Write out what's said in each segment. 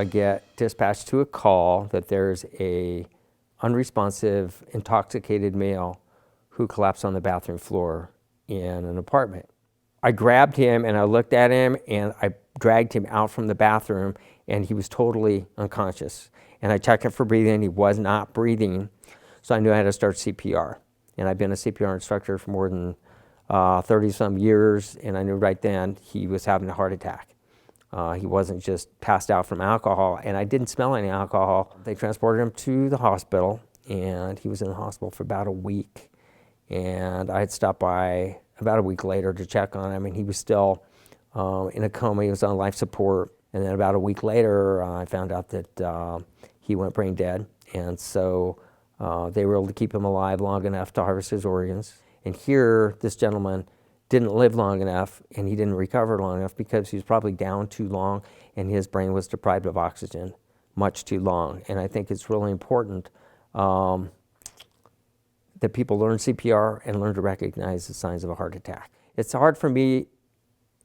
I get dispatched to a call that there's a unresponsive, intoxicated male who collapsed on the bathroom floor in an apartment. I grabbed him and I looked at him and I dragged him out from the bathroom and he was totally unconscious. And I checked him for breathing, he was not breathing. So I knew I had to start CPR. And I've been a CPR instructor for more than 30 some years, and I knew right then he was having a heart attack. He wasn't just passed out from alcohol, and I didn't smell any alcohol. They transported him to the hospital, and he was in the hospital for about a week. And I had stopped by about a week later to check on him, and he was still in a coma. He was on life support. And then about a week later, I found out that he went brain dead. And so they were able to keep him alive long enough to harvest his organs. And here, this gentleman didn't live long enough, and he didn't recover long enough because he was probably down too long, and his brain was deprived of oxygen much too long. And I think it's really important that people learn CPR and learn to recognize the signs of a heart attack. It's hard for me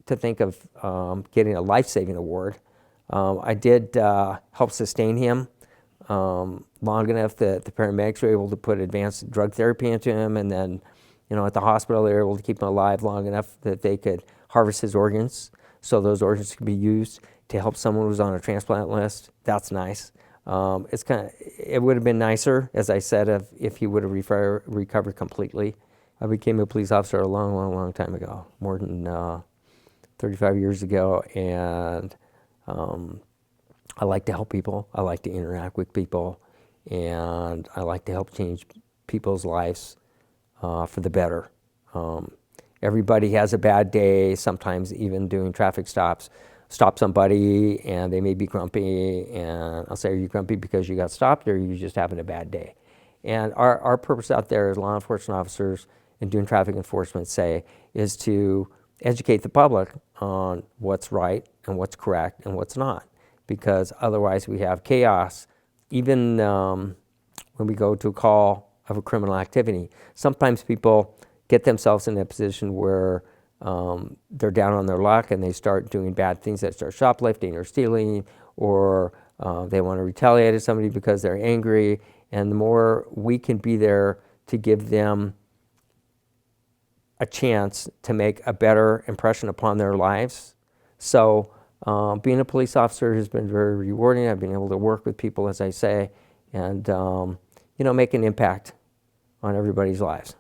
to think of getting a life-saving award. I did help sustain him long enough that the paramedics were able to put advanced drug therapy into him, and then at the hospital they were able to keep him alive long enough that they could harvest his organs so those organs could be used to help someone who's on a transplant list. That's nice. It would have been nicer, as I said, if he would have recovered completely. I became a police officer a long time ago, more than 35 years ago, and I like to help people. I like to interact with people, and I like to help change people's lives for the better. Everybody has a bad day. Sometimes even doing traffic stops, stop somebody and they may be grumpy, and I'll say, are you grumpy because you got stopped, or are you just having a bad day? And our purpose out there as law enforcement officers and doing traffic enforcement is to educate the public on what's right and what's correct and what's not, because otherwise we have chaos. Even when we go to a call of a criminal activity, sometimes people get themselves in a position where they're down on their luck and they start doing bad things, that start shoplifting or stealing, or they want to retaliate at somebody because they're angry. And the more we can be there to give them a chance to make a better impression upon their lives. So being a police officer has been very rewarding. I've been able to work with people, as I say, and make an impact on everybody's lives.